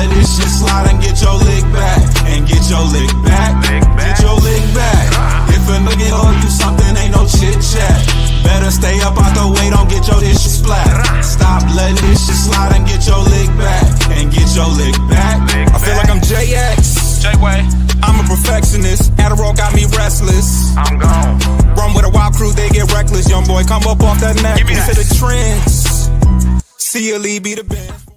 let this shit slide and get your lick back. And get your lick back. Get your lick back. If a nigga owe you something, ain't no chit chat. Better stay up out the way, don't get your shit splat. Stop letting this shit slide and get your lick back. And get your lick back. I feel like I'm JX. J-Way. I'm a perfectionist. Adderall got me restless. I'm gone. Run with a wild crew, they get reckless. Young boy, come up off that neck. Give me that. To the trends. See a lead, be the best.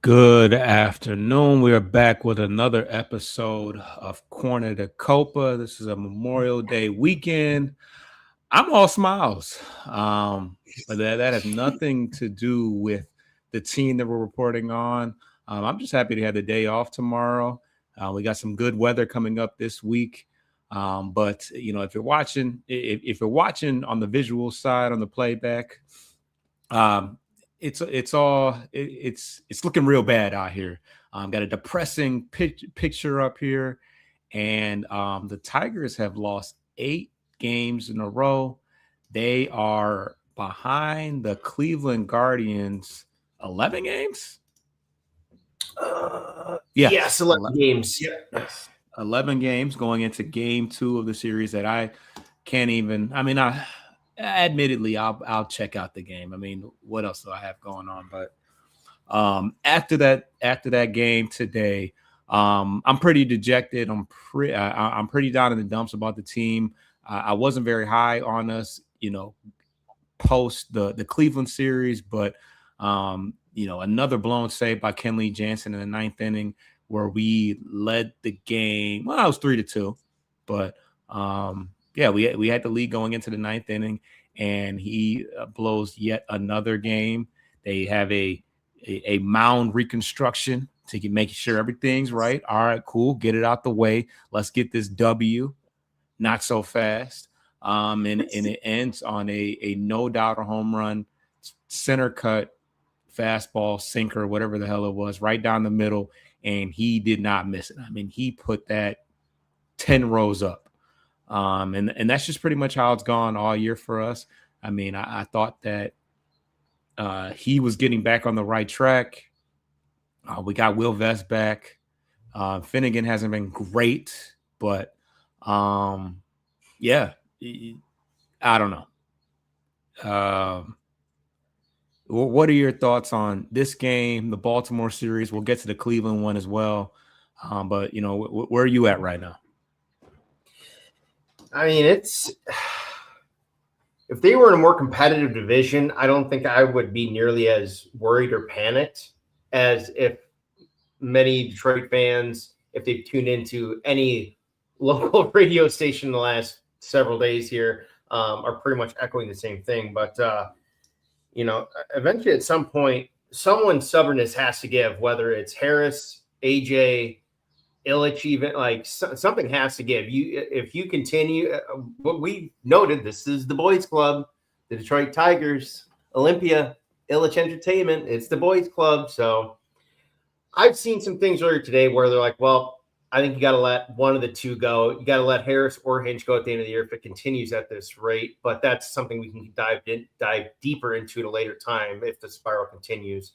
Good afternoon. We are back with another episode of Corner to Copa. This is a Memorial Day weekend. I'm all smiles. But that has nothing to do with the team that we're reporting on. I'm just happy to have the day off tomorrow. We got some good weather coming up this week. But you know, if you're watching on the visual side, on the playback, it's looking real bad out here. Got a depressing picture up here, and the Tigers have lost 8 games in a row. They are behind the Cleveland Guardians 11 games. Yes, 11 games. Yes. 11 games going into game 2 of the series that I can't even. I mean, admittedly, I'll check out the game. I mean, what else do I have going on? But after that game today, I'm pretty dejected. I'm pretty down in the dumps about the team. I wasn't very high on us, you know, post the Cleveland series, but you know, another blown save by Kenley Jansen in the 9th inning where we led the game. Well, it was 3-2, but yeah, we had the lead going into the 9th inning, and he blows yet another game. They have a mound reconstruction to make sure everything's right. All right, cool. Get it out the way. Let's get this W. Not so fast. And it ends on a no-doubter home run, center cut, fastball, sinker, whatever the hell it was, right down the middle, and he did not miss it. I mean, he put that 10 rows up. And that's just pretty much how it's gone all year for us. I mean, I thought that he was getting back on the right track. We got Will Vest back. Finnegan hasn't been great, but yeah, I don't know. What are your thoughts on this game, the Baltimore series? We'll get to the Cleveland one as well. But, you know, where are you at right now? I mean, if they were in a more competitive division, I don't think I would be nearly as worried or panicked as if many Detroit fans, if they've tuned into any local radio station in the last several days here, are pretty much echoing the same thing. But, you know, eventually at some point, someone's stubbornness has to give, whether it's Harris, AJ, Illich, even like something has to give. If you continue, what we noted, this is the boys club, the Detroit Tigers, Olympia, Illich Entertainment. It's the boys club. So I've seen some things earlier today where they're like, well, I think you got to let one of the two go. You got to let Harris or Hinch go at the end of the year if it continues at this rate. But that's something we can dive deeper into at a later time if the spiral continues.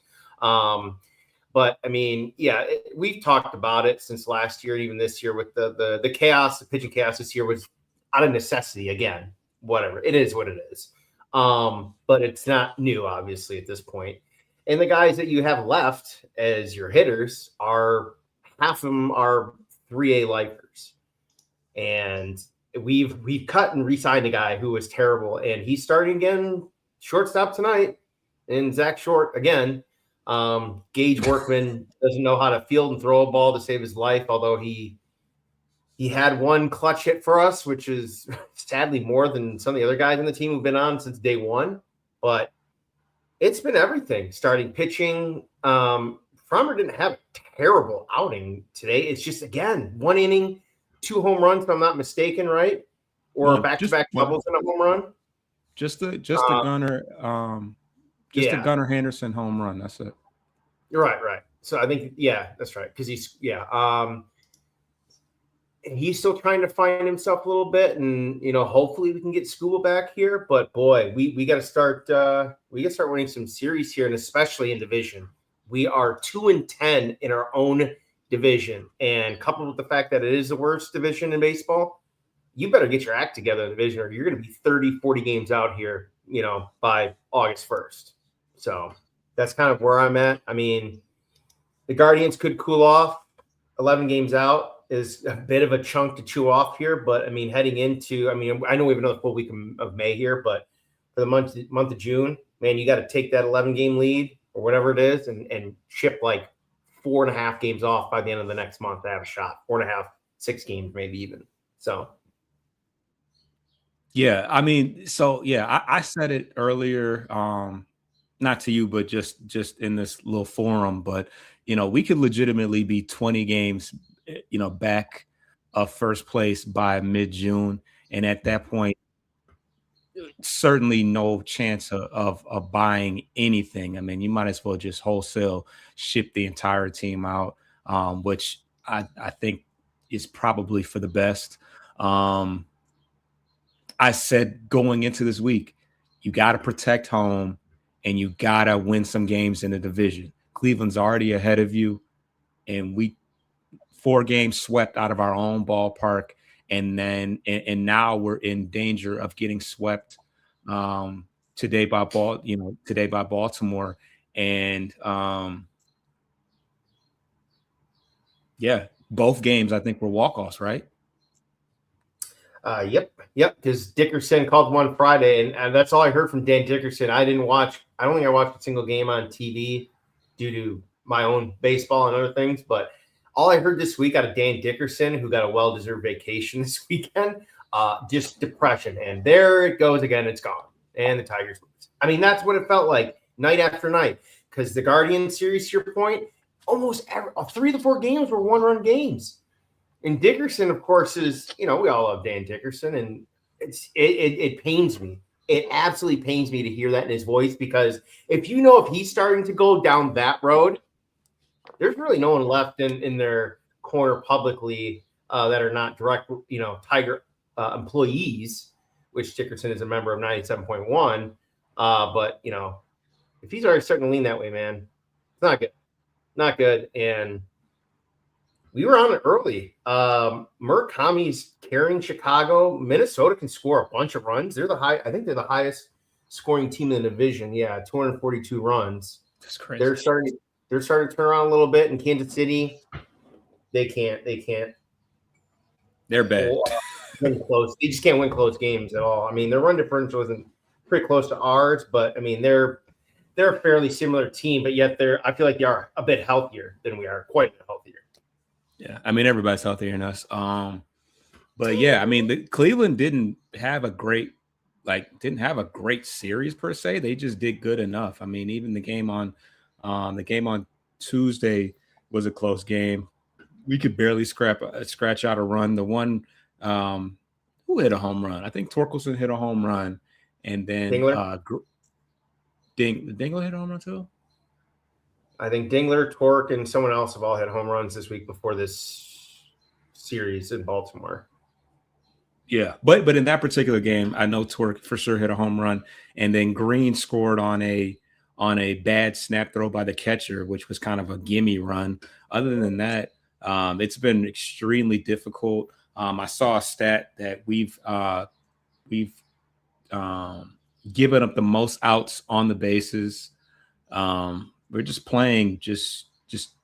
But I mean, yeah, we've talked about it since last year, even this year with the chaos, the pitching chaos this year was out of necessity. Again, whatever, it is what it is. But it's not new, obviously, at this point. And the guys that you have left as your hitters are half of them are 3A lifers. And we've cut and re-signed a guy who was terrible, and he's starting again, shortstop tonight, and Zach Short again. Gage Workman doesn't know how to field and throw a ball to save his life, although he had one clutch hit for us, which is sadly more than some of the other guys on the team who've been on since day one. But it's been everything. Starting pitching. Frommer didn't have a terrible outing today. It's just, again, 1 inning, 2 home runs, if I'm not mistaken, right? Or back-to-back doubles in a home run. Just the Gunnar the Gunnar Henderson home run. That's it. Right. So I think, yeah, that's right. Because he's still trying to find himself a little bit, and you know, hopefully we can get Scuba back here. But boy, we got to start winning some series here, and especially in division. We are 2-10 in our own division, and coupled with the fact that it is the worst division in baseball, you better get your act together in the division, or you're going to be 30, 40 games out here, by August 1st. So that's kind of where I'm at. I mean, the Guardians could cool off. 11 games out is a bit of a chunk to chew off here, but I mean, heading into, I know we have another full week of May here, but for the month of June, man, you got to take that 11-game lead or whatever it is and ship like 4.5 games off by the end of the next month to have a shot. 4.5, 6 games, maybe even. So. Yeah, I mean, I said it earlier, not to you, but just in this little forum, but we could legitimately be 20 games, back of first place by mid-June, and at that point, certainly no chance of buying anything. I mean, you might as well just wholesale ship the entire team out, which I think is probably for the best. I said going into this week, you got to protect home and you got to win some games in the division. Cleveland's already ahead of you, and 4 games swept out of our own ballpark. And now we're in danger of getting swept today by Baltimore. And both games I think were walk-offs, right? Yep. Because Dickerson called one Friday, and that's all I heard from Dan Dickerson. I don't think I watched a single game on TV due to my own baseball and other things. But all I heard this week out of Dan Dickerson, who got a well-deserved vacation this weekend, just depression. And there it goes again. It's gone. And the Tigers lose. I mean, that's what it felt like night after night. Because the Guardian series, to your point, almost 3 of the 4 games were one-run games. And Dickerson, of course, is, we all love Dan Dickerson, and it pains me. It absolutely pains me to hear that in his voice, because if he's starting to go down that road, there's really no one left in their corner publicly that are not direct, Tiger employees, which Dickerson is a member of 97.1. But, if he's already starting to lean that way, man, it's not good. Not good. And we were on it early. Murakami's carrying Chicago. Minnesota can score a bunch of runs. I think they're the highest scoring team in the division. Yeah, 242 runs. That's crazy. They're starting to turn around a little bit in Kansas City. They can't. They're bad. Win close. They just can't win close games at all. I mean, their run differential isn't pretty close to ours, but I mean, they're a fairly similar team, but yet I feel like they are a bit healthier than we are, quite a bit healthier. Yeah, I mean, everybody's healthier than us. But yeah, I mean, Cleveland didn't have a great series per se. They just did good enough. I mean, even the game on Tuesday was a close game. We could barely scratch out a run. The one who hit a home run? I think Torkelson hit a home run, and then Dingler hit a home run too. I think Dingler, Torque, and someone else have all had home runs this week before this series in Baltimore. Yeah, but in that particular game, I know Torque for sure hit a home run, and then Green scored on a bad snap throw by the catcher, which was kind of a gimme run. Other than that, it's been extremely difficult. I saw a stat that we've given up the most outs on the bases. We're just playing just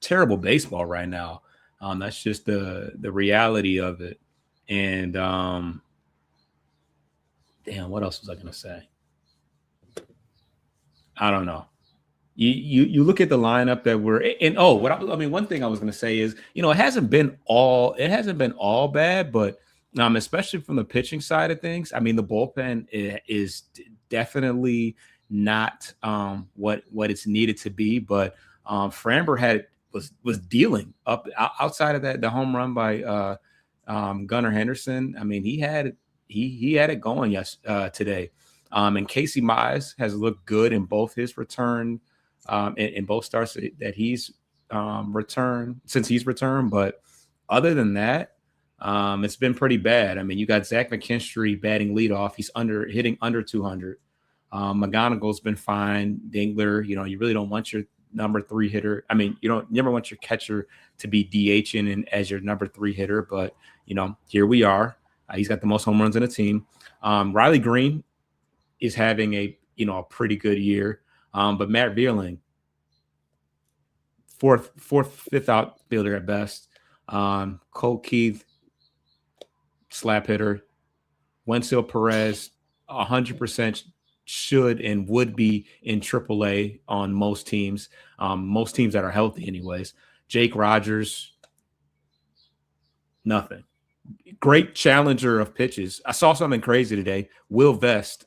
terrible baseball right now. That's just the reality of it. And damn, what else was I going to say? I don't know. You look at the lineup that we're in. One thing I was going to say is, it hasn't been all bad, but especially from the pitching side of things. I mean, the bullpen is definitely not what it's needed to be, but Framber was dealing up outside of that, the home run by Gunnar Henderson. I mean, he had it going today. And Casey Mize has looked good in both his return in both starts that he's returned since he's returned. But other than that, it's been pretty bad. I mean, you got Zach McKinstry batting leadoff. He's hitting under 200. McGonigal's been fine. Dingler, you really don't want your number 3 hitter. I mean, you don't never want your catcher to be DHing and as your number 3 hitter, but here we are. He's got the most home runs in the team. Riley Green is having a pretty good year. But Matt Vierling, fourth, fifth outfielder at best. Cole Keith, slap hitter. Wenzel Perez, 100% should and would be in AAA on most teams that are healthy anyways. Jake Rogers, nothing. Great challenger of pitches. I saw something crazy today. Will Vest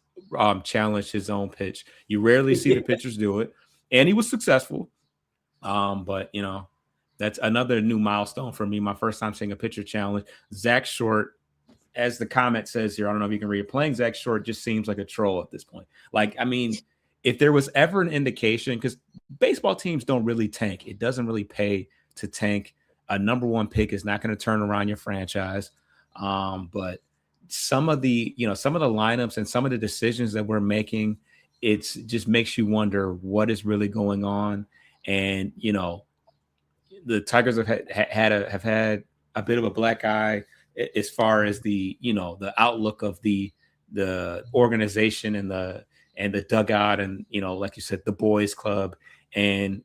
challenged his own pitch. You rarely see the pitchers do it, and he was successful. But that's another new milestone for me. My first time seeing a pitcher challenge. Zach Short, as the comment says here, I don't know if you can read it, playing Zach Short just seems like a troll at this point. Like, I mean, if there was ever an indication, because baseball teams don't really tank, it doesn't really pay to tank. A number 1 pick is not going to turn around your franchise. But some of the lineups and some of the decisions that we're making, it's just makes you wonder what is really going on. And, the Tigers have had a bit of a black eye as far as the outlook of the organization and the dugout and, like you said, the boys club. And,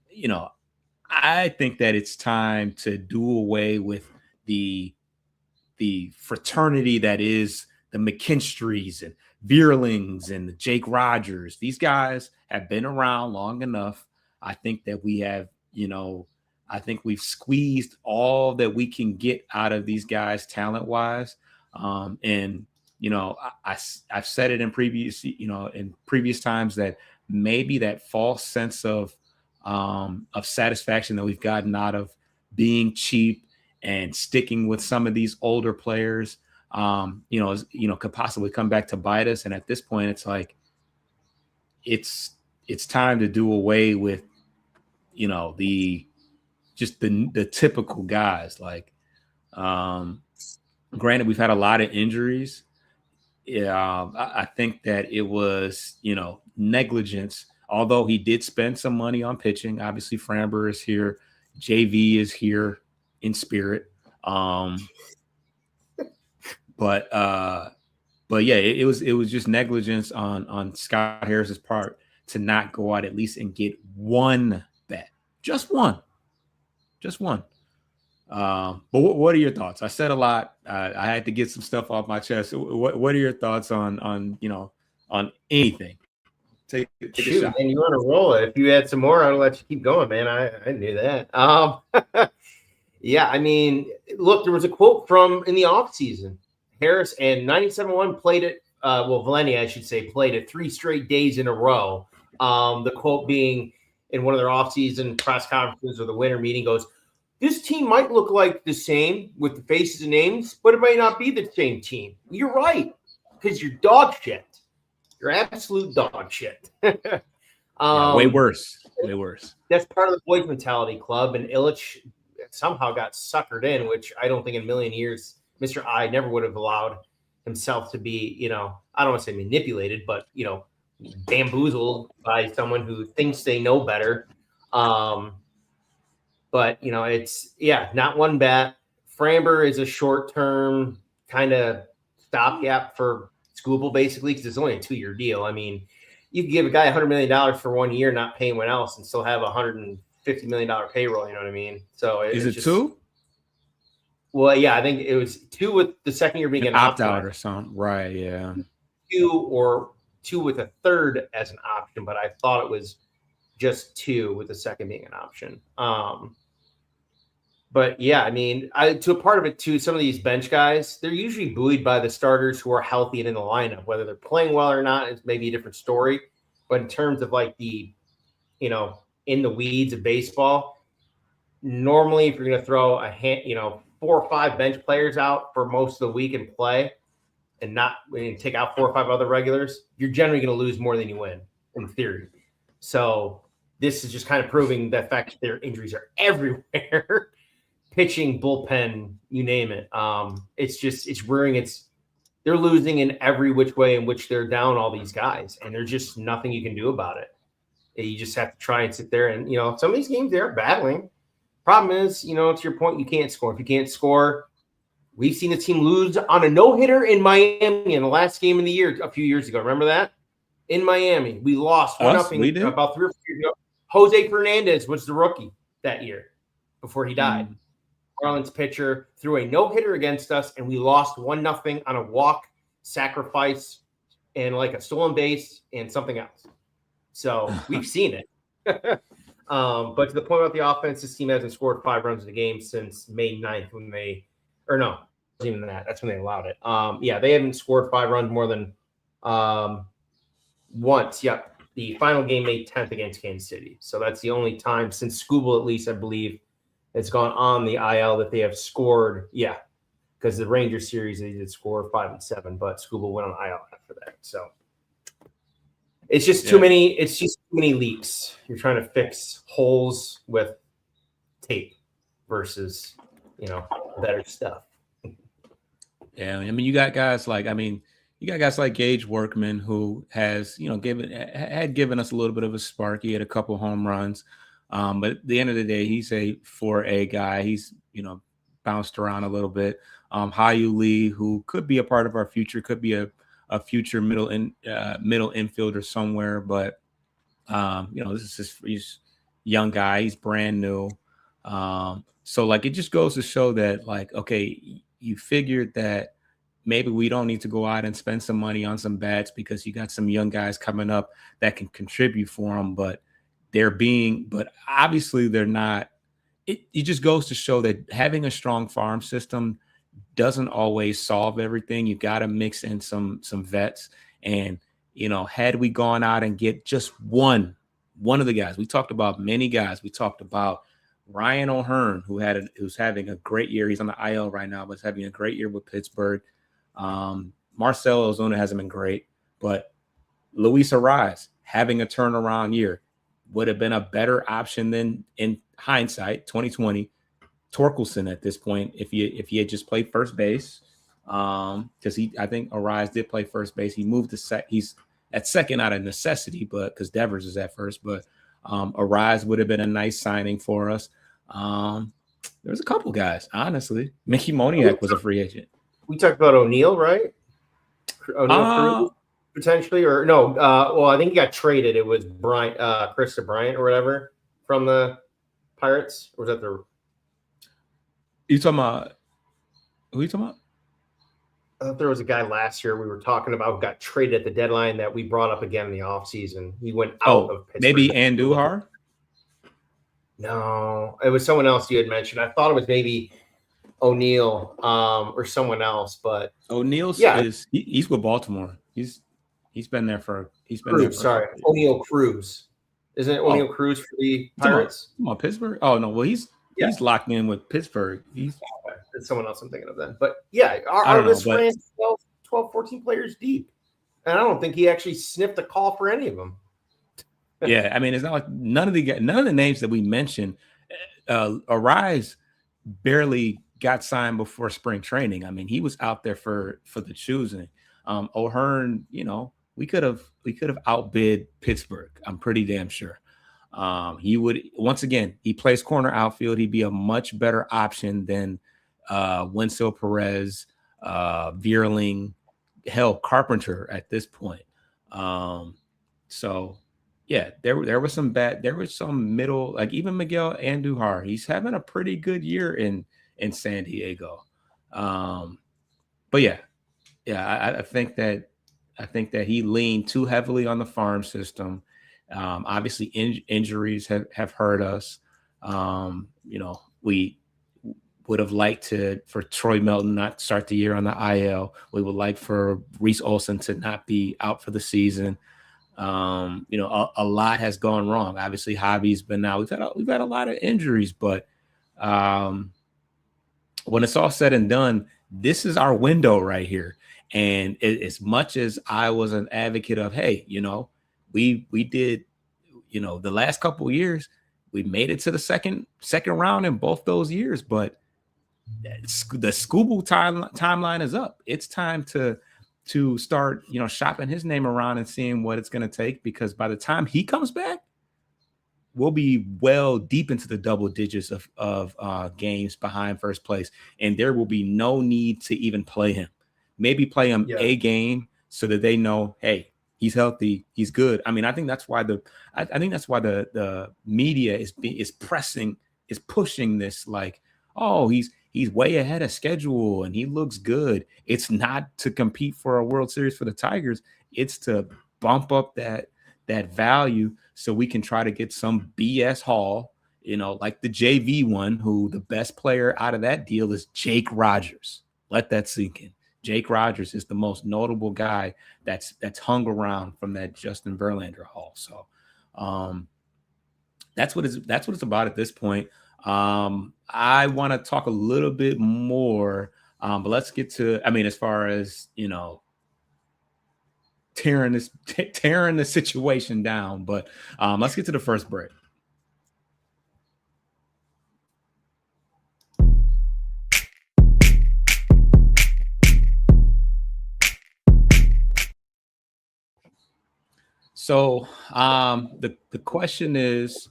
I think that it's time to do away with the fraternity that is the McKinstries and Vierlings and the Jake Rogers. These guys have been around long enough. I think that we have, I think we've squeezed all that we can get out of these guys talent-wise. And, I've said it in previous times that maybe that false sense of satisfaction that we've gotten out of being cheap and sticking with some of these older players, could possibly come back to bite us. And at this point, it's like, it's time to do away with, the typical guys. Like, granted, we've had a lot of injuries. Yeah, I think that it was, negligence, although he did spend some money on pitching. Obviously, Framber is here. JV is here in spirit. But yeah, it was just negligence on Scott Harris's part to not go out at least and get one bat, just one. But what are your thoughts? I said a lot. I had to get some stuff off my chest. What are your thoughts on anything? Take a shot. And you want to roll it. If you had some more, I'll let you keep going, man. I knew that. Yeah, I mean, look, there was a quote from in the offseason. Harris and 97.1 played it. Valenti, I should say, played it 3 straight days in a row. The quote being in one of their offseason press conferences or the winter meeting goes, "This team might look like the same with the faces and names, but it might not be the same team." You're right, because you're dog shit. You're absolute dog shit. Way worse. That's part of the boys mentality club, and Illich somehow got suckered in, which I don't think in a million years Mr. I never would have allowed himself to be, I don't want to say manipulated, but, bamboozled by someone who thinks they know better. But, it's, not one bat. Framber is a short-term kind of stopgap for Skubal, basically, because it's only a 2-year deal. I mean, you can give a guy $100 million for 1 year, not pay anyone else, and still have a $150 million payroll. You know what I mean? So is it just 2? Well, yeah, I think it was 2 with the second year being an opt-out or something. Right, yeah. 2 or 2 with a third as an option, but I thought it was just 2 with the second being an option. But yeah, I mean, to a part of it too, some of these bench guys, they're usually buoyed by the starters who are healthy and in the lineup. Whether they're playing well or not is maybe a different story. But in terms of like the, in the weeds of baseball, normally if you're going to throw 4 or 5 bench players out for most of the week and play, and take out 4 or 5 other regulars, you're generally going to lose more than you win in theory. So this is just kind of proving the fact that their injuries are everywhere. Pitching, bullpen, you name it. It's rearing they're losing in every which way in which they're down all these guys, and there's just nothing you can do about it. You just have to try and sit there and, some of these games they're battling. Problem is, to your point, you can't score. If you can't score, we've seen a team lose on a no-hitter in Miami in the last game of the year a few years ago. Remember that? In Miami, we lost 1-0 about 3 or 4 years ago. Jose Fernandez was the rookie that year before he died. Marlins pitcher threw a no-hitter against us, and we lost 1-0 on a walk, sacrifice, and like a stolen base and something else. So we've seen it. But to the point about the offense, this team hasn't scored 5 runs in the game since May 9th when they – or no, it wasn't even that. That's when they allowed it. They haven't scored 5 runs more than once. Yep. The final game, May 10th against Kansas City. So that's the only time since Skubal, at least, I believe, it's gone on the IL that they have scored. Yeah, because the Rangers series, they did score 5 and 7, but Skubal went on IL after that. So it's just too many. It's just too many leaks. You're trying to fix holes with tape versus, better stuff. Yeah, I mean, you got guys like Gage Workman, who has, given us a little bit of a spark. He had a couple home runs, but at the end of the day, he's a 4A guy. He's, bounced around a little bit. Hyu Lee, who could be a part of our future, could be a future middle infielder somewhere, but this is he's young guy. He's brand new. So like, it just goes to show that, like, okay, you figured that maybe we don't need to go out and spend some money on some bats because you got some young guys coming up that can contribute for them, but obviously they're not. It just goes to show that having a strong farm system doesn't always solve everything. You got to mix in some vets. And, had we gone out and get just one of the guys, we talked about many guys. We talked about Ryan O'Hearn, who's having a great year. He's on the IL right now, but he's having a great year with Pittsburgh. Marcell Ozuna hasn't been great, but Luis Arraez having a turnaround year would have been a better option than, in hindsight, 2020, Torkelson at this point, if he had just played first base, because I think Arraez did play first base. He moved to he's at second out of necessity, but because Devers is at first, but Arraez would have been a nice signing for us. There's a couple guys, honestly. Mickey Moniak was a free agent. We talked about O'Neill, right? O'Neill potentially, or no? Well, I think he got traded. It was Chris Bryant or whatever from the Pirates. Or was that the? You talking about? Who are you talking about? I thought there was a guy last year we were talking about who got traded at the deadline that we brought up again in the offseason. He went out of Pittsburgh. Maybe Andujar? No, it was someone else you had mentioned. I thought it was maybe O'Neill or someone else, but O'Neill's he's with Baltimore. He's been there for O'Neill Cruz. Isn't it O'Neill Cruz for the Pirates? Pittsburgh? Oh no, well he's locked in with Pittsburgh. It's someone else I'm thinking of then. But yeah, our list ran 12, 14 players deep. And I don't think he actually sniffed a call for any of them. Yeah, I mean, it's not like none of the names that we mentioned. Arraez barely got signed before spring training. I mean, he was out there for the choosing. O'Hearn, we could have outbid Pittsburgh. I'm pretty damn sure. He would, once again, he plays corner outfield. He'd be a much better option than Wenceel Perez, Vierling, hell, Carpenter at this point. So yeah, there was some middle, like even Miguel Andujar. He's having a pretty good year in San Diego. But yeah, I think that he leaned too heavily on the farm system. Obviously injuries have hurt us. We would have liked for Troy Melton not to start the year on the IL. We would like for Reese Olson to not be out for the season. A lot has gone wrong. Obviously Javi's been out. We've had a lot of injuries, but when it's all said and done, this is our window right here. And as much as I was an advocate of, hey, we did, the last couple of years, we made it to the second round in both those years, but the Skubal timeline is up. It's time to start, shopping his name around and seeing what it's going to take, because by the time he comes back, we'll be well deep into the double digits of games behind first place, and there will be no need to even play him. Maybe play him a game so that they know, hey, he's healthy, he's good. I mean, I think that's why the media is pushing this, like, oh, he's way ahead of schedule and he looks good. It's not to compete for a World Series for the Tigers. It's to bump up that value so we can try to get some BS haul, like the JV one, who the best player out of that deal is Jake Rogers. Let that sink in. Jake Rogers is the most notable guy that's hung around from that Justin Verlander haul. So that's what it's about at this point. I want to talk a little bit more, but let's get to, as far as, tearing the situation down, but let's get to the first break. So the question is,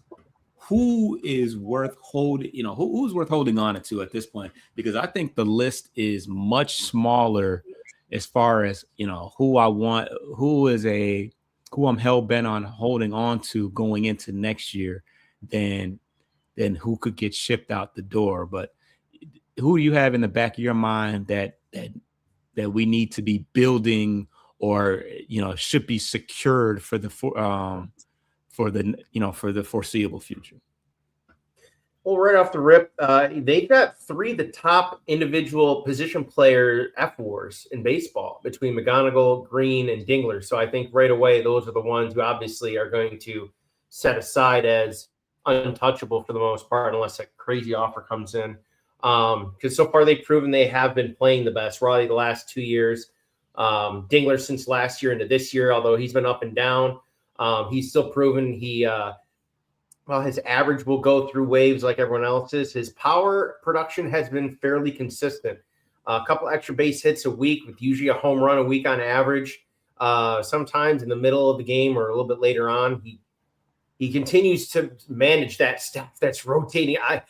who is worth holding, who's worth holding on to at this point? Because I think the list is much smaller as far as, who I'm hell bent on holding on to going into next year than who could get shipped out the door. But who do you have in the back of your mind that we need to be building, or should be secured for the foreseeable future? Well, right off the rip, they've got three of the top individual position player F-wars in baseball between McGonigal, Green, and Dingler. So I think right away those are the ones who obviously are going to set aside as untouchable for the most part, unless a crazy offer comes in. Because so far they've proven they have been playing the best. Raleigh the last 2 years. Dingler since last year into this year, although he's been up and down. He's still proven his average will go through waves like everyone else's. His power production has been fairly consistent. A couple extra base hits a week, with usually a home run a week on average. Sometimes in the middle of the game or a little bit later on, he continues to manage that stuff that's rotating. At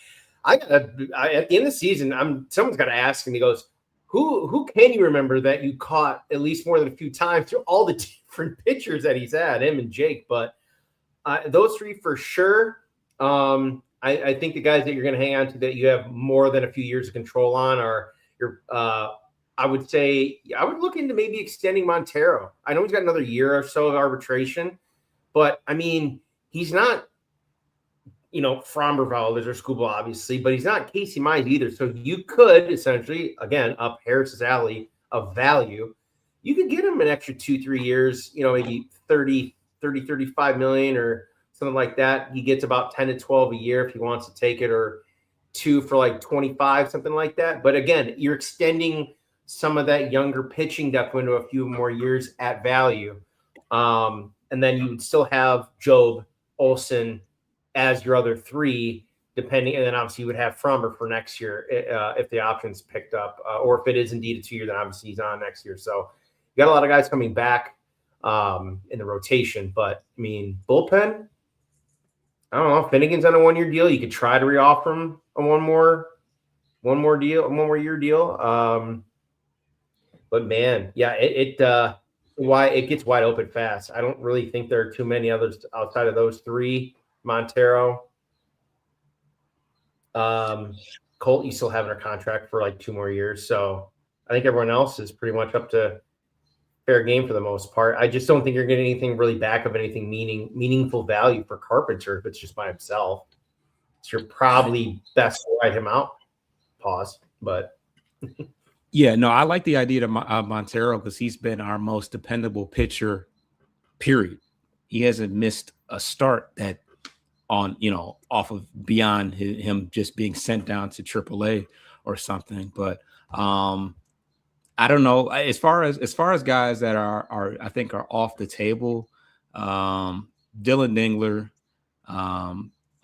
the end of the season, someone's got to ask him. He goes, Who can you remember that you caught at least more than a few times through all the different pitchers that he's had, him and Jake? But those three for sure. I think the guys that you're going to hang on to that you have more than a few years of control on are I would say I would look into maybe extending Montero. I know he's got another year or so of arbitration, but he's not, Framber Valdez or Skubal, obviously, but he's not Casey Mize either. So you could essentially, again, up Harris's alley of value. You could get him an extra 2-3 years, maybe 35 million or something like that. He gets about 10 to 12 a year if he wants to take it, or 2 for like 25, something like that. But again, you're extending some of that younger pitching depth into a few more years at value. And then you would still have Job, Olsen as your other three, depending. And then obviously you would have Framber for next year if the option's picked up, or if it is indeed a 2 year, then obviously he's on next year. So you got a lot of guys coming back in the rotation. But bullpen, I don't know. Finnegan's on a 1 year deal. You could try to reoffer him a one more year deal. But man, yeah, it gets wide open fast. I don't really think there are too many others outside of those three. Montero, Colt, you still have a contract for like 2 more years. So I think everyone else is pretty much up to fair game for the most part. I just don't think you're getting anything really back of anything meaningful value for Carpenter if it's just by himself. So you're probably best to ride him out. Pause. But yeah, no, I like the idea of Montero because he's been our most dependable pitcher, period. He hasn't missed a start that on, off of beyond him just being sent down to AAA or something. But I don't know. As far as guys that are I think are off the table, Dylan Dingler.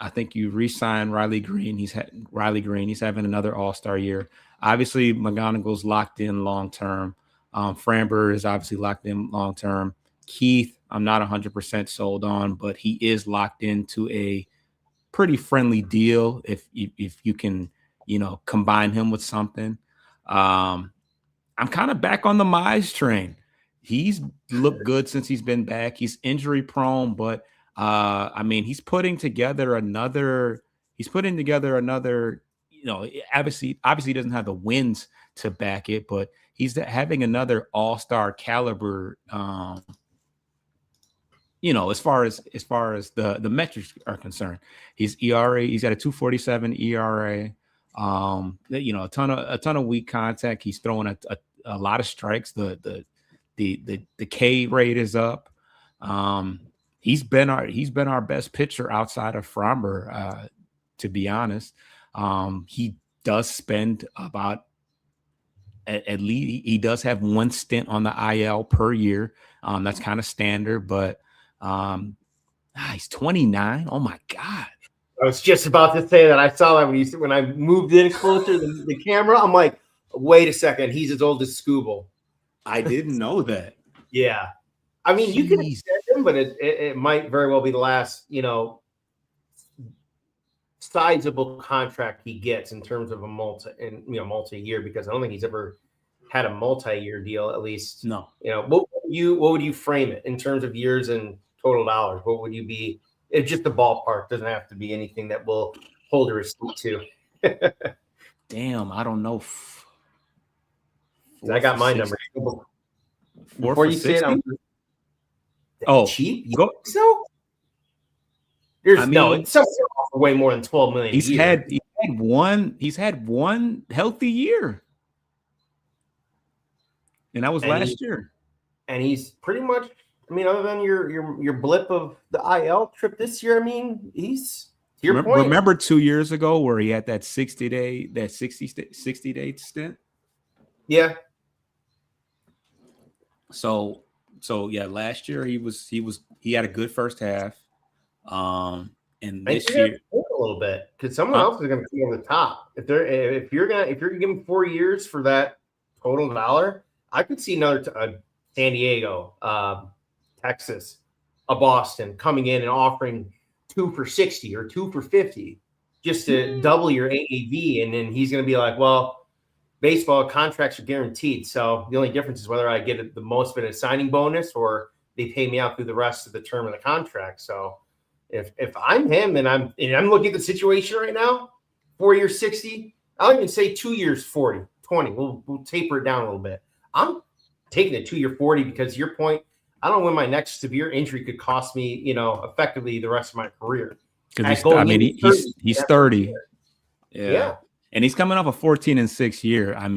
I think you re-sign Riley Green. He's having another All-Star year. Obviously, McGonigal's locked in long term. Framber is obviously locked in long term. Keith, I'm not 100% sold on, but he is locked into a pretty friendly deal if you can, combine him with something. I'm kind of back on the Mize train. He's looked good since he's been back. He's injury prone, but I mean, he's putting together another. Obviously he doesn't have the wins to back it, but he's having another all-star caliber. As far as the metrics are concerned, his ERA, he's got a 2.47 ERA. A ton of weak contact. He's throwing a lot of strikes. The K rate is up. He's been our best pitcher outside of Framber, to be honest. He does spend about at least he does have one stint on the IL per year. That's kind of standard, but he's 29. Oh my God. I was just about to say that. I saw that when I moved in closer to the camera. I'm like, wait a second, he's as old as Scooble. I didn't know that. Yeah. I mean, you can extend him, but it might very well be the last, sizable contract he gets in terms of a multi-year, because I don't think he's ever had a multi-year deal, at least. No. What would you frame it in terms of years and total dollars? What would you be? It's just the ballpark. Doesn't have to be anything that will hold a receipt to. Damn, I don't know. I got my number. Before you say it, cheap? Go. So it's way more than 12 million. He's had one healthy year, and that was last year. And he's pretty much, other than your blip of the IL trip this year, he's to your point. Remember 2 years ago where he had that 60 day stint? Yeah. So yeah, last year he had a good first half. And this year a little bit, because someone else is going to be on the top. If you're gonna give him 4 years for that total dollar, I could see another San Diego, Texas, a Boston coming in and offering 2 for 60 or 2 for 50 just to double your AAV, and then he's going to be like, well, baseball contracts are guaranteed, so the only difference is whether I get the most of a signing bonus or they pay me out through the rest of the term of the contract. So if I'm him and I'm looking at the situation right now, 4 years 60, I'll even say 2 years 40, 20. We'll taper it down a little bit. I'm taking the 2 year 40 because your point, I don't know when my next severe injury could cost me, effectively the rest of my career. Because he's 30. Yeah. And he's coming off a 14-6 year. I'm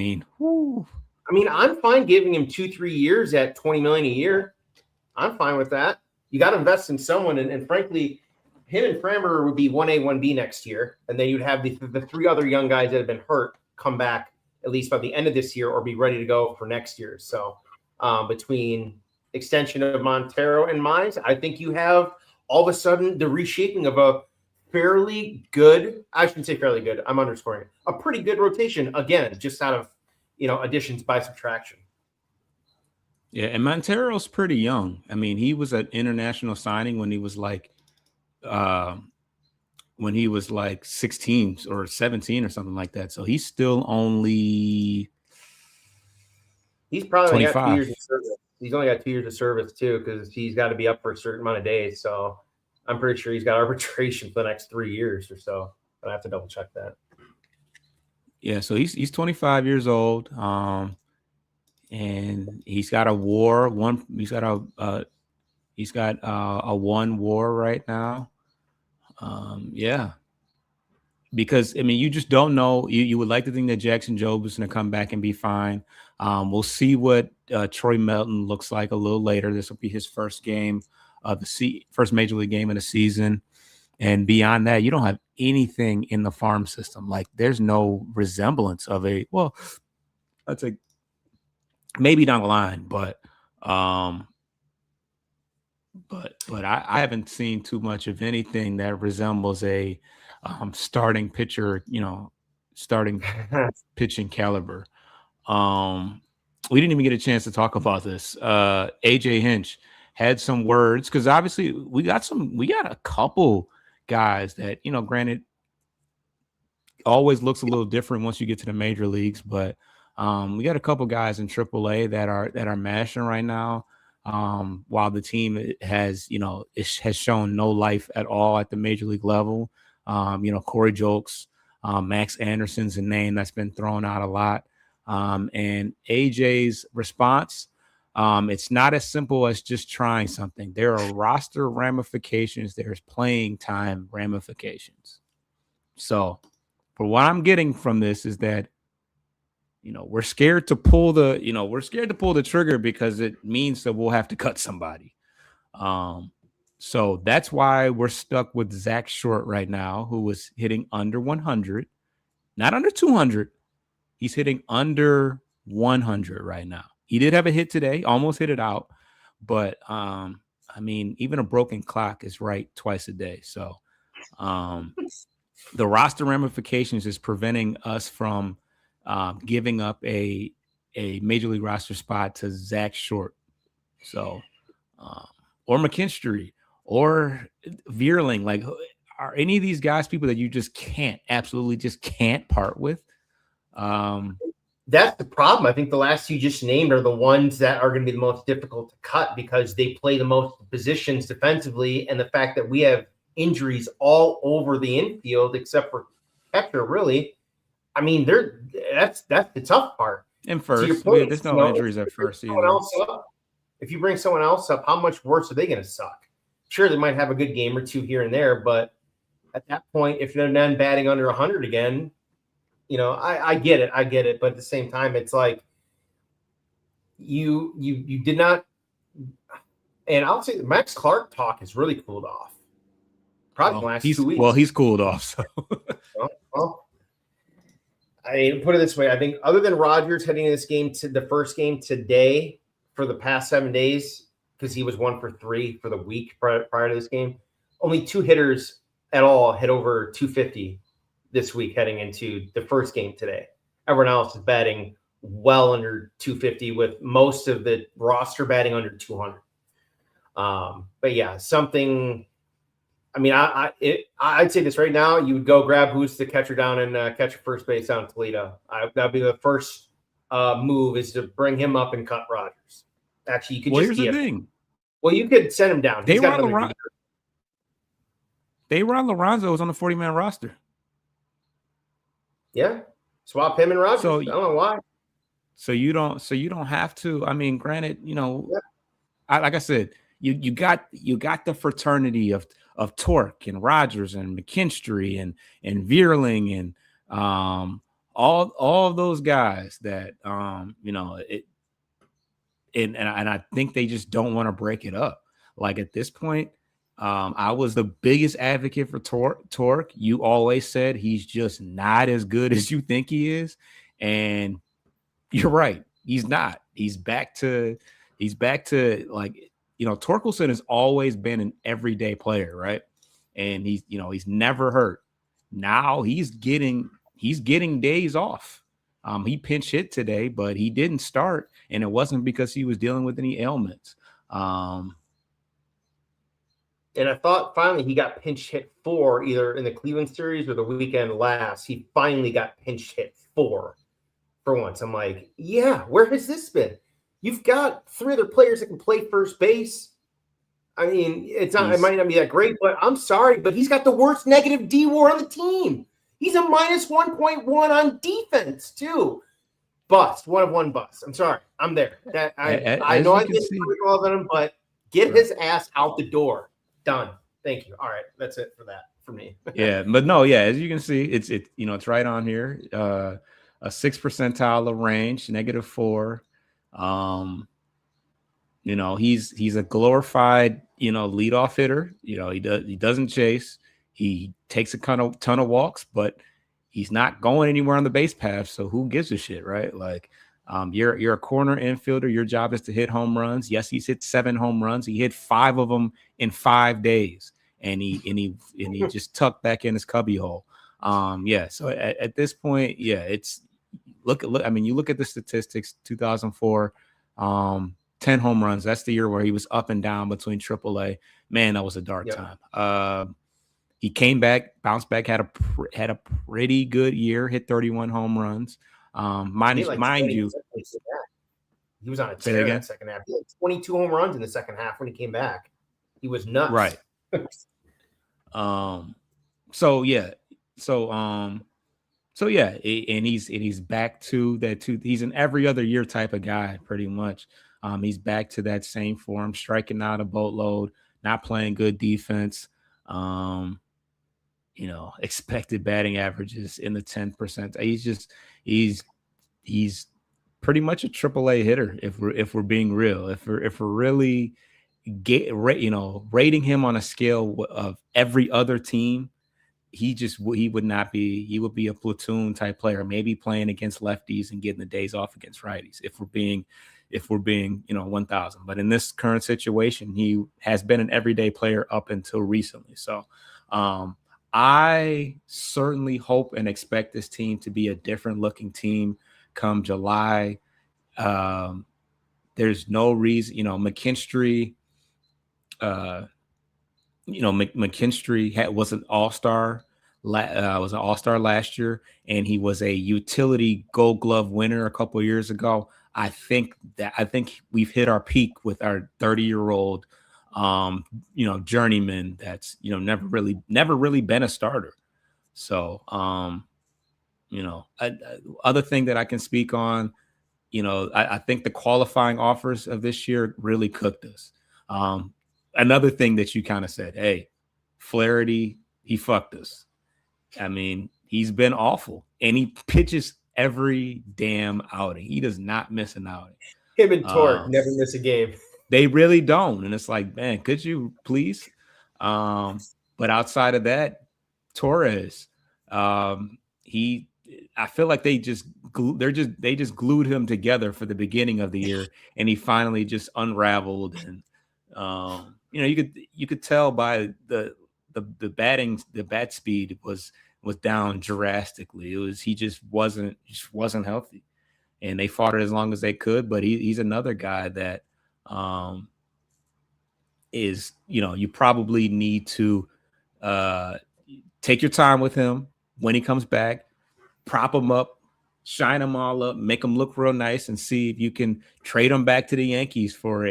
fine giving him 2-3 years at $20 million a year. I'm fine with that. You got to invest in someone, and frankly, him and Framber would be 1A, 1B next year, and then you'd have the 3 other young guys that have been hurt come back at least by the end of this year or be ready to go for next year. So between extension of Montero and Mize, I think you have all of a sudden the reshaping of a fairly good, I shouldn't say fairly good, I'm underscoring it, a pretty good rotation, again, just out of, additions by subtraction. Yeah, and Montero's pretty young. He was an international signing when he was like 16 or 17 or something like that. So he's still only he's probably 25. Got 2 years of service. He's only got 2 years of service too, because he's got to be up for a certain amount of days. So I'm pretty sure he's got arbitration for the next 3 years or so. But I have to double check that. Yeah, so he's 25 years old. And he's got a WAR one. He's got a 1 WAR right now. Yeah, because you just don't know. You would like to think that Jackson Jobe is going to come back and be fine. We'll see what Troy Melton looks like a little later. This will be his first game of the first major league game of the season, and beyond that, you don't have anything in the farm system. Like there's no resemblance of a I'd say. Maybe down the line, but I haven't seen too much of anything that resembles a starting pitcher, starting pitching caliber. We didn't even get a chance to talk about this. AJ Hinch had some words, because obviously we got a couple guys that, granted, always looks a little different once you get to the major leagues, but we got a couple guys in AAA that are mashing right now. While the team has, it has shown no life at all at the major league level. Corey Julks, Max Anderson's a name that's been thrown out a lot. And AJ's response, it's not as simple as just trying something. There are roster ramifications. There's playing time ramifications. So for what I'm getting from this is that, we're scared to pull the trigger because it means that we'll have to cut somebody. So that's why we're stuck with Zach Short right now, who was hitting under 100, not under 200. He's hitting under 100 right now. He did have a hit today, almost hit it out. But, even a broken clock is right twice a day. So the roster ramifications is preventing us from giving up a major league roster spot to Zach Short. So, or McKinstry or Vierling, like, are any of these guys people that you just absolutely can't part with? That's the problem. I think the last you just named are the ones that are going to be the most difficult to cut because they play the most positions defensively. And the fact that we have injuries all over the infield, except for catcher, really. That's the tough part. And first, there's no injuries at first either. If you bring someone else up, how much worse are they going to suck? Sure, they might have a good game or two here and there, but at that point, if they're then batting under 100 again, I get it. But at the same time, it's like you did not. And I'll say Max Clark talk has really cooled off. Probably the last 2 weeks. Well, he's cooled off. So. well, put it this way. I think other than Rogers heading into this game to the first game today for the past 7 days, because he was 1 for 3 for the week prior to this game, only 2 hitters at all hit over 250 this week heading into the first game today. Everyone else is batting well under 250 with most of the roster batting under 200. But yeah, something. I'd say this right now. You would go grab who's the catcher down and catcher first base down in Toledo. That'd be the first move is to bring him up and cut Rogers. Actually, you could here's the thing. Well, you could send him down. Dayron Lorenzo was on the 40-man roster. Yeah, swap him and Rogers. So, I don't know why. So you don't have to. Granted, like I said, you got the fraternity of Torque and Rogers and McKinstry and Vierling and all of those guys that and I think they just don't want to break it up. Like at this point, I was the biggest advocate for Torque. You always said he's just not as good as you think he is, and you're right. He's not. He's back to like. Torkelson has always been an everyday player, right? And he's never hurt. Now he's getting days off. He pinch hit today, but he didn't start, and it wasn't because he was dealing with any ailments. And I thought finally he got pinch hit 4 either in the Cleveland series or the weekend last. He finally got pinch hit 4 for once. I'm like, yeah, where has this been? You've got 3 other players that can play first base. It might not be that great, but I'm sorry, but he's got the worst negative D-WAR on the team. He's a minus 1.1 on defense too. Bust, 1 of 1 bust. I'm sorry, I'm there. I know I didn't love him, but get his ass out the door. Done. Thank you. All right, that's it for that for me. Yeah, but no, yeah, as you can see, it's right on here. A 6th percentile of range, -4. He's a glorified, leadoff hitter. He doesn't chase. He takes a ton of walks, but he's not going anywhere on the base path. So who gives a shit, right? Like, you're a corner infielder. Your job is to hit home runs. Yes, he's hit 7 home runs. He hit 5 of them in 5 days, and he just tucked back in his cubby hole. So at this point, yeah, it's look. You look at the statistics. 2004, 10 home runs. That's the year where he was up and down between AAA. Man, that was a dark time. He came back, bounced back, had a pretty good year, hit 31 home runs. Mind you, he was on a say that tear again? that second half. He had 22 home runs in the second half when he came back. He was nuts. Right. So yeah, and he's back to that too. He's an every other year type of guy, pretty much. He's back to that same form, striking out a boatload, not playing good defense. Expected batting averages in the 10%. He's pretty much a AAA hitter if we're being real. If we're really rating him on a scale of every other team, he would be a platoon type player, maybe playing against lefties and getting the days off against righties if we're being 1,000. But in this current situation, he has been an everyday player up until recently. So I certainly hope and expect this team to be a different looking team come July. There's no reason, McKinstry, McKinstry was an all-star, last year, and he was a utility Gold Glove winner a couple of years ago. I think we've hit our peak with our 30-year-old, journeyman that's never really been a starter. So, other thing that I can speak on, I think the qualifying offers of this year really cooked us. Another thing that you kind of said, hey, Flaherty, he fucked us. I mean, he's been awful, and he pitches every damn outing. He does not miss an outing. Him and Torque never miss a game. They really don't, and it's like, man, could you please? But outside of that, Torres, I feel like they just glued him together for the beginning of the year, and he finally just unraveled. And you could tell by the bat speed was down drastically. He just wasn't healthy, and they fought it as long as they could. But he's another guy that is, you probably need to take your time with him when he comes back, prop him up, shine them all up, make them look real nice, and see if you can trade him back to the Yankees for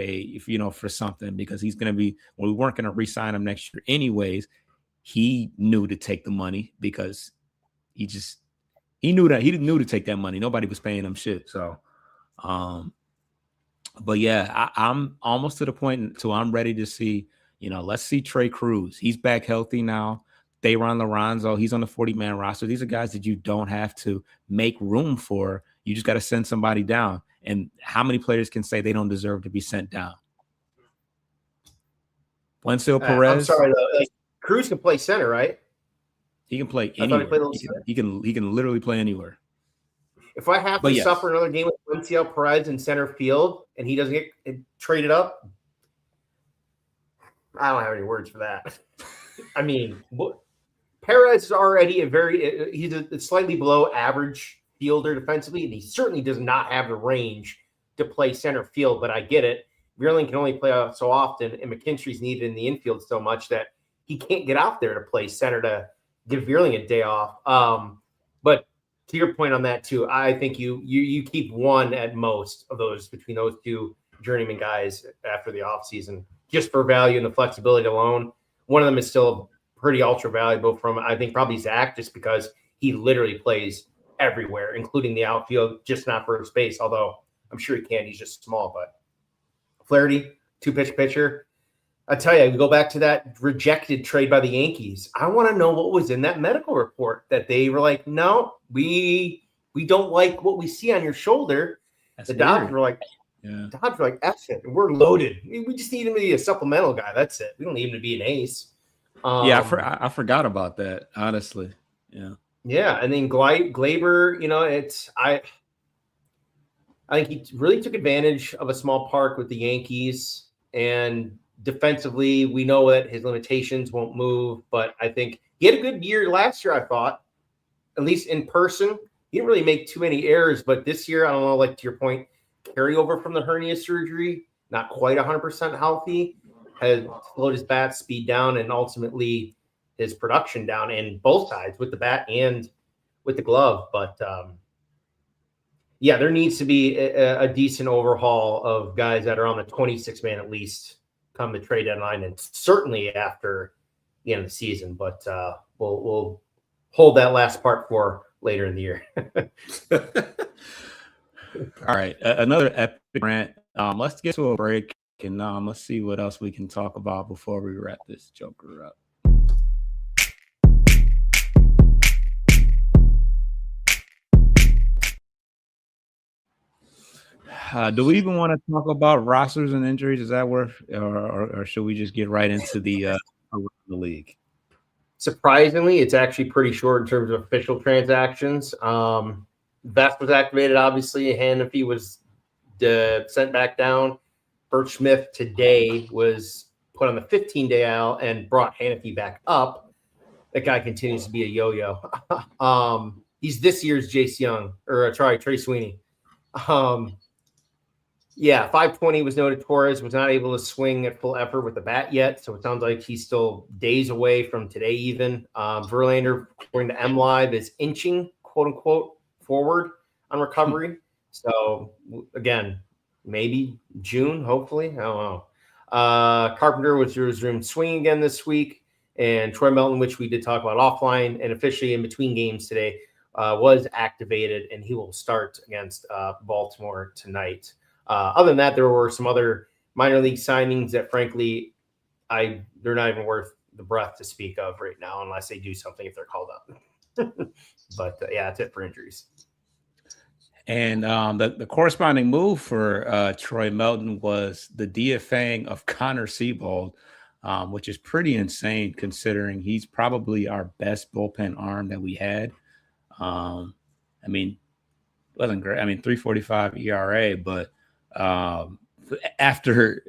something, because he's going to be, we weren't going to re-sign him next year anyways. He knew to take the money because he knew to take that money. Nobody was paying him shit. So, but yeah, I'm almost to the point to I'm ready to see, let's see Trey Cruz. He's back healthy now. Thayron Lorenzo, he's on the 40-man roster. These are guys that you don't have to make room for. You just got to send somebody down. And how many players can say they don't deserve to be sent down? Wenceel Perez. I'm sorry, though. Cruz can play center, right? He can play anywhere. He can literally play anywhere. If I have to suffer another game with Wenceel Perez in center field and he doesn't get traded up, I don't have any words for that. I mean, Perez is already he's a slightly below average fielder defensively, and he certainly does not have the range to play center field, but I get it. Vierling can only play so often, and McKinstry's needed in the infield so much that he can't get out there to play center to give Vierling a day off. But to your point on that too, I think you keep one at most of those between those two journeyman guys after the offseason, just for value and the flexibility alone. One of them is still pretty ultra valuable from, I think, probably Zach, just because he literally plays everywhere, including the outfield, just not first base, although I'm sure he can. He's just small. But Flaherty, 2-pitch pitcher. I tell you, we go back to that rejected trade by the Yankees. I want to know what was in that medical report that they were like, no, we don't like what we see on your shoulder. That's the Dodgers weird. were like, Dodgers were like, F it. We're loaded. We just need him to be a supplemental guy. That's it. We don't need him to be an ace. I forgot about that, honestly. Yeah, and then Gleyber, I think he really took advantage of a small park with the Yankees, and defensively, we know that his limitations won't move, but I think he had a good year last year, I thought, at least in person. He didn't really make too many errors, but this year, I don't know, like to your point, carryover from the hernia surgery, not quite 100% healthy, has slowed his bat speed down, and ultimately his production down in both sides with the bat and with the glove. But yeah, there needs to be a decent overhaul of guys that are on the 26 man at least come the trade deadline, and certainly after the end of the season. But we'll hold that last part for later in the year. All right, another epic rant. Let's get to a break, and let's see what else we can talk about before we wrap this joker up. Do we even want to talk about rosters and injuries? Is that worth, or should we just get right into the around the league? Surprisingly, it's actually pretty short in terms of official transactions. Vest was activated, obviously. Hannafy was sent back down. Bert Smith today was put on the 15-day IL and brought Hannafy back up. That guy continues to be a yo-yo. He's this year's Jace Young, or sorry, Trey Sweeney. Yeah, 520 was noted. Torres was not able to swing at full effort with the bat yet, so it sounds like he's still days away from today even. Verlander, according to MLive, is inching, quote-unquote, forward on recovery. So, again, maybe June, hopefully. I don't know. Carpenter was resumed swinging again this week, and Troy Melton, which we did talk about offline and officially in between games today, was activated, and he will start against Baltimore tonight. Other than that, there were some other minor league signings that, frankly, they're not even worth the breath to speak of right now unless they do something if they're called up. But, yeah, that's it for injuries. And the corresponding move for Troy Melton was the DFAing of Connor Seabold, which is pretty insane considering he's probably our best bullpen arm that we had. I mean, wasn't great. I mean, 3.45 ERA, but after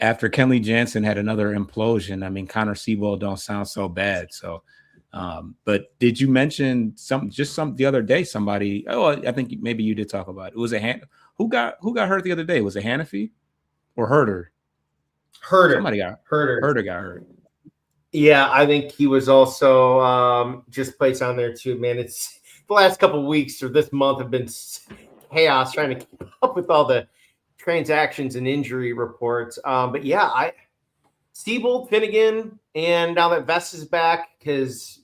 Kenley Jansen had another implosion, I mean, Connor Seabold don't sound so bad. So, but did you mention the other day? Somebody, I think maybe you did talk about it. It was who got hurt the other day? Was it Hannafy or Herder? Somebody got Herder. Herder got hurt. Yeah, I think he was also just placed on there too. Man, it's the last couple of weeks or this month have been chaos trying to keep up with all the transactions and injury reports. But yeah, Seabold, Finnegan, and now that Vest is back because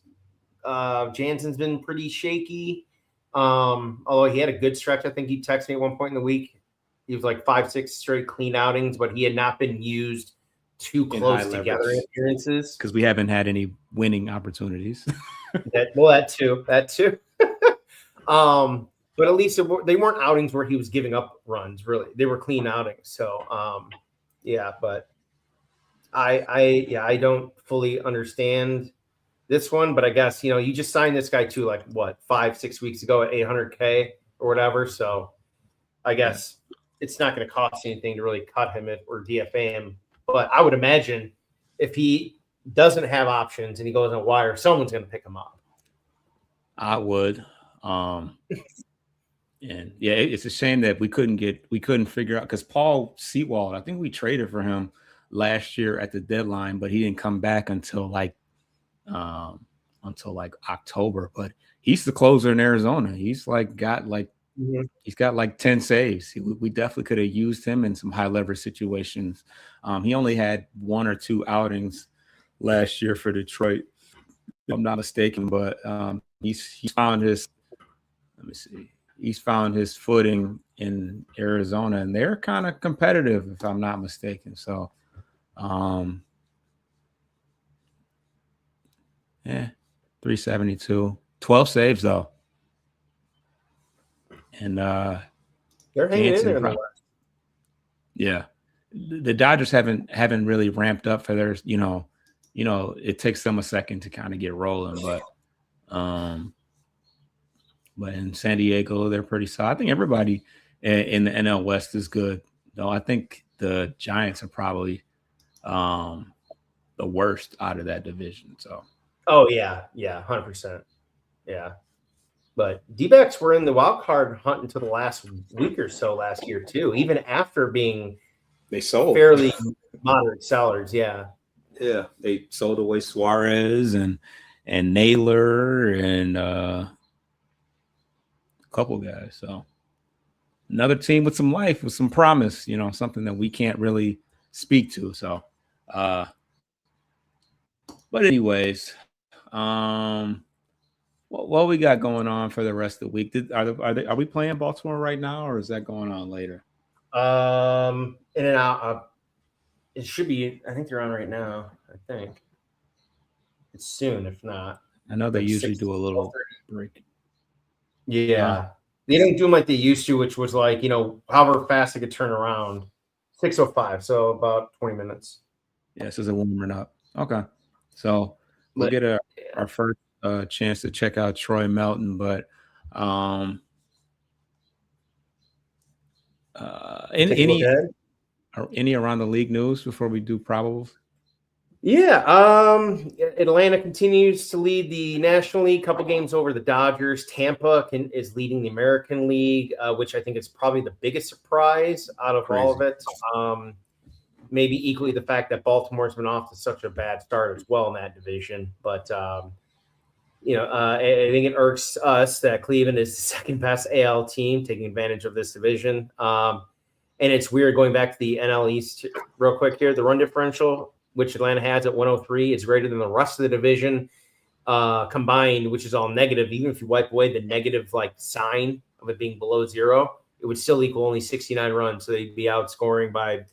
Jansen's been pretty shaky. Although he had a good stretch, I think he texted me at one point in the week. He was like 5-6 straight clean outings, but he had not been used too close together in appearances because we haven't had any winning opportunities. that too. But at least they weren't outings where he was giving up runs. Really, they were clean outings. So, yeah. But I don't fully understand this one. But I guess you just signed this guy to like what 5-6 weeks ago at $800K or whatever. So I guess it's not going to cost anything to really cut him or DFA him. But I would imagine if he doesn't have options and he goes on wire, someone's going to pick him up. I would. And yeah, it's a shame that we couldn't figure out because Paul Sewald, I think we traded for him last year at the deadline, but he didn't come back until like October. But he's the closer in Arizona. He's got 10 saves. We definitely could have used him in some high leverage situations. He only had 1 or 2 outings last year for Detroit, if I'm not mistaken, but he's found his. Let me see. He's found his footing in Arizona, and they're kind of competitive, if I'm not mistaken. So, 372, 12 saves though, and they're hanging in there. Yeah, the Dodgers haven't really ramped up for theirs. It takes them a second to kind of get rolling, but in San Diego, they're pretty solid. I think everybody in the NL West is good, though. I think the Giants are probably the worst out of that division. So, oh yeah, 100%, yeah. But D-backs were in the wild card hunt until the last week or so last year too, even after being they sold fairly moderate sellers. Yeah, Yeah, they sold away Suarez and Naylor and a couple guys. So another team with some life, with some promise, something that we can't really speak to. So, but anyways, what we got going on for the rest of the week? Are we playing Baltimore right now, or is that going on later? In and out. It should be. I think they're on right now. I think it's soon. If not, I know they usually do a little break. Yeah, they don't do them like they used to, which was like however fast they could turn around. 6:05, so about 20 minutes. Yeah, this is a warming up. Okay, so we'll get our first chance to check out Troy Melton, but any around the league news before we do probables? Yeah, Atlanta continues to lead the National League, couple games over the Dodgers. Tampa is leading the American League, which I think is probably the biggest surprise out of all of it. Maybe equally the fact that Baltimore's been off to such a bad start as well in that division. But, I think it irks us that Cleveland is the second best AL team taking advantage of this division. And it's weird going back to the NL East real quick here. The run differential, which Atlanta has at 103, is greater than the rest of the division combined, which is all negative. Even if you wipe away the negative sign of it being below zero, it would still equal only 69 runs. So they'd be outscoring by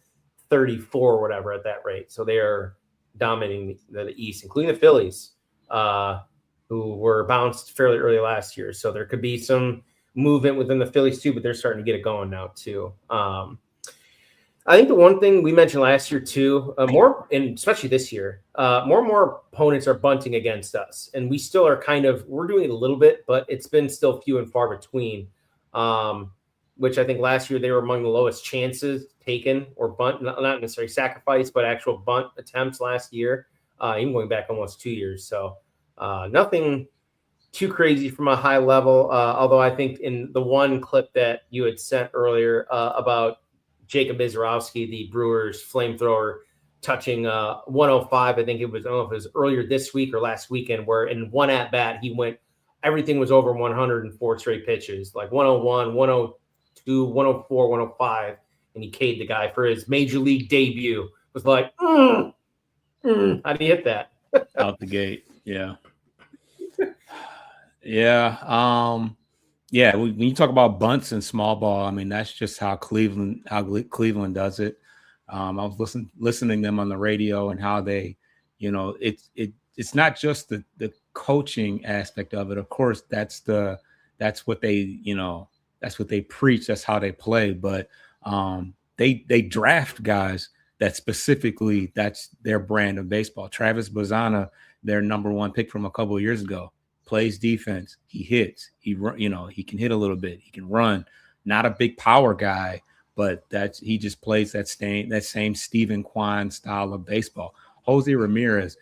34 or whatever at that rate. So they are dominating the East, including the Phillies, who were bounced fairly early last year. So there could be some movement within the Phillies too, but they're starting to get it going now too. I think the one thing we mentioned last year too, and especially this year, more and more opponents are bunting against us, and we still are we're doing it a little bit, but it's been still few and far between. Which I think last year they were among the lowest chances taken or bunt, not necessarily sacrifice, but actual bunt attempts last year, even going back almost 2 years. So nothing too crazy from a high level, although I think in the one clip that you had sent earlier about Jacob Izrowski, the Brewers flamethrower, touching 105. I think it was, I don't know if it was earlier this week or last weekend, where in one at bat, everything was over 104 straight pitches, like 101, 102, 104, 105. And he K'd the guy for his major league debut. It was like, how do you hit that? Out the gate. Yeah. Yeah. Yeah, when you talk about bunts and small ball, I mean, that's just how Cleveland does it. I was listening to them on the radio and how they, it's not just the coaching aspect of it. Of course, that's what they preach. That's how they play. But they draft guys that specifically that's their brand of baseball. Travis Bazzana, their number one pick from a couple of years ago, plays defense. He hits. He can hit a little bit. He can run. Not a big power guy, but he just plays that same Steven Kwan style of baseball. Jose Ramirez,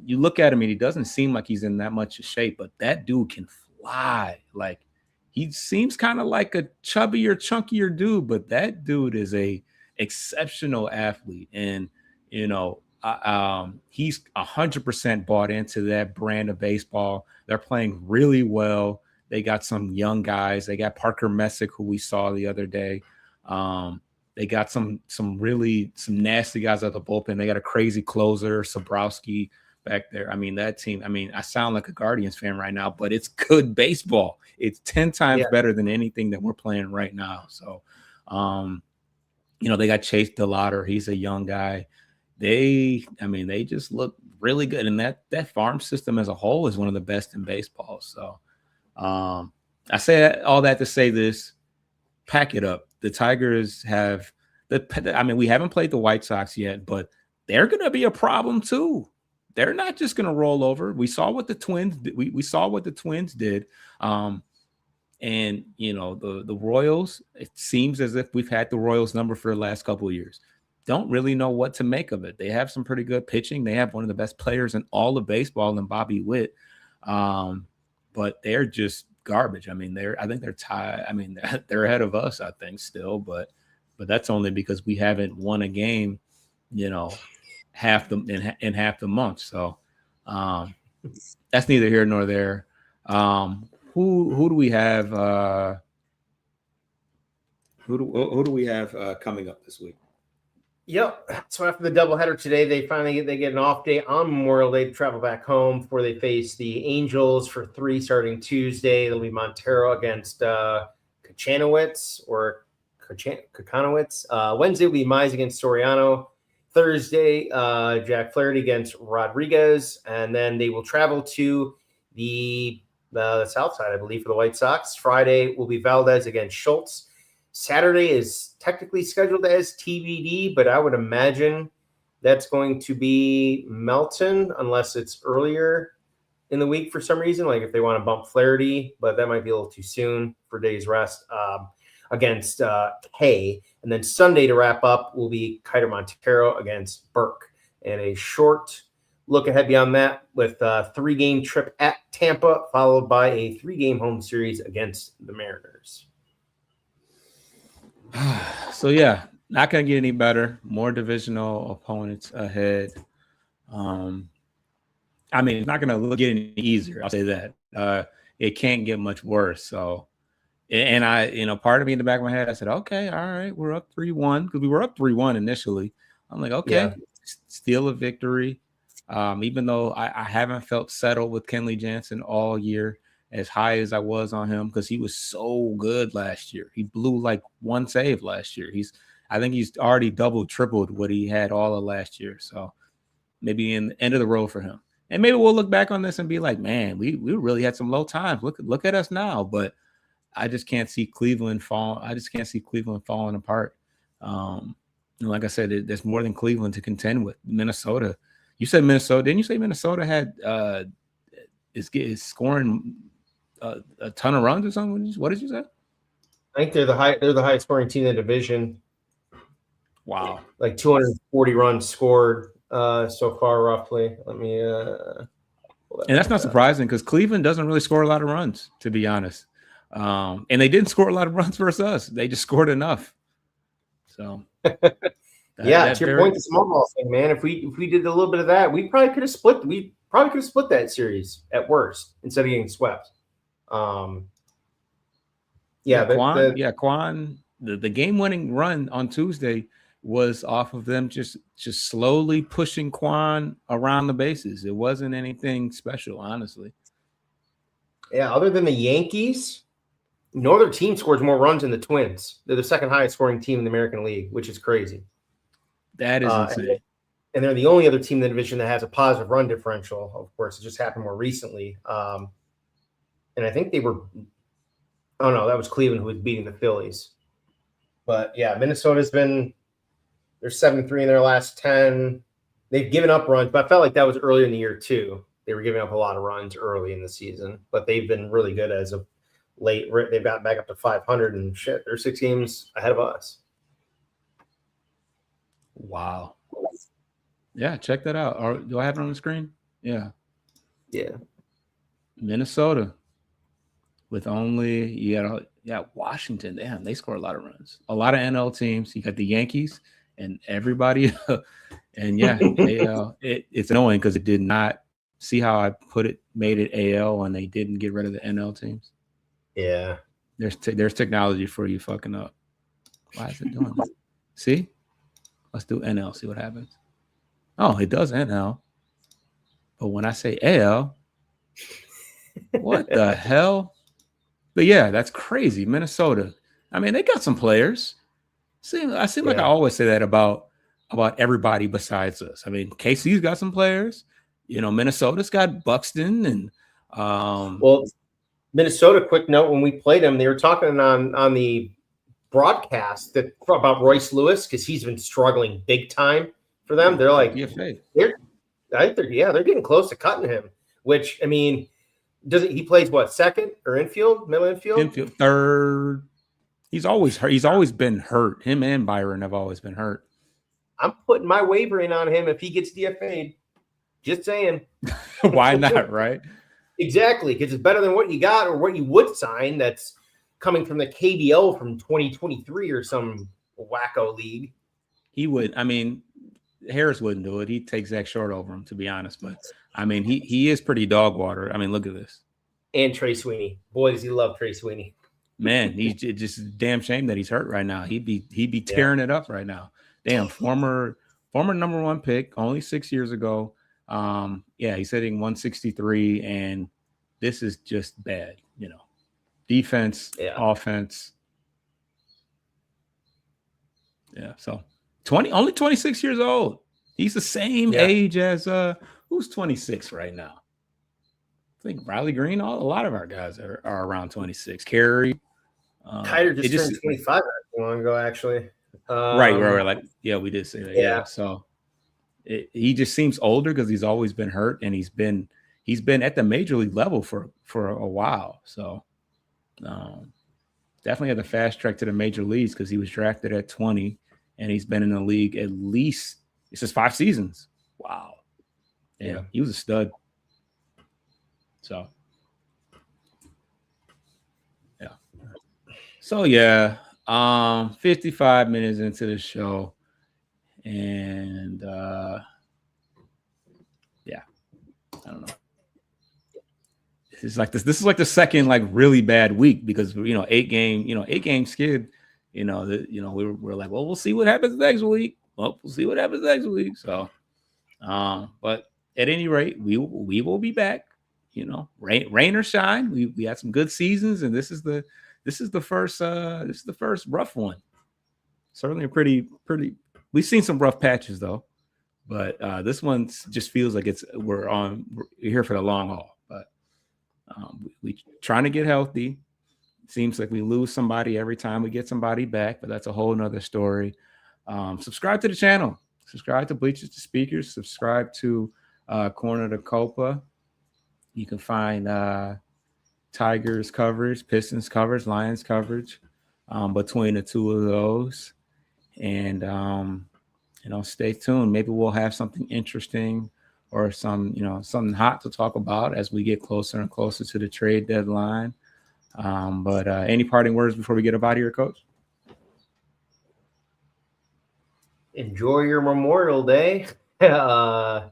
you look at him and he doesn't seem like he's in that much shape, but that dude can fly. Like, he seems kind of like a chubbier, chunkier dude, but that dude is a exceptional athlete. And, he's 100% bought into that brand of baseball. They're playing really well. They got some young guys. They got Parker Messick, who we saw the other day. They got some nasty guys at the bullpen. They got a crazy closer, Sobrowski, back there. I mean, that team, I sound like a Guardians fan right now, but it's good baseball. It's 10 times better than anything that we're playing right now. So, they got Chase DeLauder. He's a young guy. They just look really good. And that farm system as a whole is one of the best in baseball. So I say all that to say this: pack it up. The Tigers have we haven't played the White Sox yet, but they're going to be a problem too. They're not just going to roll over. We saw what the Twins did. We saw what the Twins did. And the Royals, it seems as if we've had the Royals number for the last couple of years. Don't really know what to make of it. They have some pretty good pitching. They have one of the best players in all of baseball in Bobby Witt. But they're just garbage. I think they're tied. They're ahead of us, I think, still, but that's only because we haven't won a game, in half the month. So that's neither here nor there. Who do we have? Who do we have coming up this week? Yep. So after the doubleheader today, they get an off day on Memorial Day to travel back home before they face the Angels for 3 starting Tuesday. It'll be Montero against Kochanowicz. Wednesday will be Mize against Soriano. Thursday, Jack Flaherty against Rodriguez, and then they will travel to the south side, I believe, for the White Sox. Friday will be Valdez against Schultz. Saturday is technically scheduled as TBD, but I would imagine that's going to be Melton unless it's earlier in the week for some reason, like if they want to bump Flaherty, but that might be a little too soon for days rest against K. And then Sunday to wrap up will be Kiter Montero against Burke. And a short look ahead beyond that with a 3-game trip at Tampa, followed by a 3-game home series against the Mariners. So yeah, not gonna get any better. More divisional opponents ahead. I mean, it's not gonna get any easier. I'll say that. It can't get much worse. So, and I, part of me in the back of my head, I said, okay, all right, we're up 3-1 because we were up 3-1 initially. I'm like, okay, still a victory. Even though I haven't felt settled with Kenley Jansen all year, as high as I was on him, because he was so good last year. He blew like 1 save last year. I think he's already doubled, tripled what he had all of last year. So maybe in the end of the road for him. And maybe we'll look back on this and be like, man, we really had some low times. Look at us now. But I just can't see Cleveland fall. I just can't see Cleveland falling apart. And like I said, there's more than Cleveland to contend with. Minnesota. You said Minnesota. Didn't you say Minnesota had is scoring a ton of runs or something? What did you say? I think they're the highest scoring team in the division. Wow. Like 240 runs scored so far, roughly. Let me and that's not surprising because Cleveland doesn't really score a lot of runs, to be honest. And they didn't score a lot of runs versus us. They just scored enough. So to your point, the small ball thing, man. If we did a little bit of that, we probably could have split that series at worst instead of getting swept. Quan, the game-winning run on Tuesday was off of them just slowly pushing Quan around the bases. It wasn't anything special, honestly. Yeah, other than the Yankees, no other team scores more runs than the Twins. They're the second highest scoring team in the American League, which is crazy. That is insane. And they're the only other team in the division that has a positive run differential. Of course, it just happened more recently. And I think they were – oh, no, that was Cleveland who was beating the Phillies. But, yeah, Minnesota's been – they're 7-3 in their last 10. They've given up runs, but I felt like that was earlier in the year too. They were giving up a lot of runs early in the season, but they've been really good as of late. They've got back up to 500 and shit. They're 6 games ahead of us. Wow. Yeah, check that out. Or do I have it on the screen? Yeah. Yeah. Minnesota. With only Washington. Damn, they score a lot of runs. A lot of NL teams. You got the Yankees and everybody. And yeah, it's annoying because it did not see how I made it AL and they didn't get rid of the NL teams. Yeah. There's technology for you fucking up. Why is it doing that? See? Let's do NL, see what happens. Oh, it does NL. But when I say AL, what the hell? But yeah, that's crazy. Minnesota. I mean, they got some players. I seem like I always say that about everybody besides us. I mean, KC's got some players. Minnesota's got Buxton and Minnesota, quick note, when we played them, they were talking on the broadcast about Royce Lewis because he's been struggling big time for them. They're like they're getting close to cutting him, which I mean, he plays what, second or infield, middle infield? Infield, third. He's always hurt. He's always been hurt. Him and Byron have always been hurt. I'm putting my waiver in on him if he gets DFA'd. Just saying. Why not, right? Exactly, because it's better than what you got or what you would sign that's coming from the KBO from 2023 or some wacko league. He would. I mean, Harris wouldn't do it. He'd take Zach Short over him, to be honest. But I mean, he is pretty dog water. I mean, look at this. And Trey Sweeney. Boy, does he love Trey Sweeney. Man, he's just a damn shame that he's hurt right now. He'd be tearing it up right now. Damn, former number 1 pick, only 6 years ago. He's hitting 163, and this is just bad, defense, offense. Yeah. So only 26 years old. He's the same age as who's 26 right now. I think Riley Green. A lot of our guys are around 26. Carey. Kyder just turned 25 not too long ago, actually. Right. Like, we did say that. Yeah. So he just seems older because he's always been hurt, and he's been at the major league level for a while. So definitely had the fast track to the major leagues because he was drafted at 20, and he's been in the league at least it's just 5 seasons. Wow. Yeah. He was a stud. So. Yeah. So 55 minutes into the show, and I don't know. This is like the second like really bad week because 8 game skid. We're like, well, we'll see what happens next week. Well, we'll see what happens next week. So, but at any rate, we will be back. Rain or shine. We had some good seasons, and this is the first rough one. Certainly a pretty. We've seen some rough patches though, but this one just feels like we're here for the long haul. But we trying to get healthy. Seems like we lose somebody every time we get somebody back, but that's a whole nother story. Subscribe to the channel. Subscribe to Bleachers to Speakers. Subscribe to Corner to Copa. You can find Tigers coverage, Pistons coverage, Lions coverage between the two of those. And, stay tuned. Maybe we'll have something interesting or something hot to talk about as we get closer and closer to the trade deadline. But any parting words before we get up out of here, Coach? Enjoy your Memorial Day. Yeah.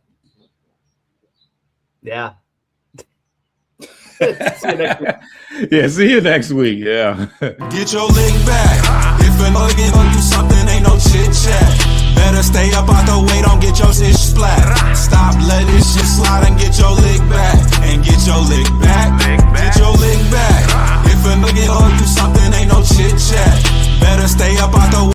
See you next week. Yeah. Get your lick back. If a nugget gon' do something, ain't no chit chat. Better stay up out the way, don't get your shit splat. Stop letting shit slide and get your lick back. And get your lick back. Get your lick back. If a nugget gon' do something, ain't no chit chat. Better stay up out the way.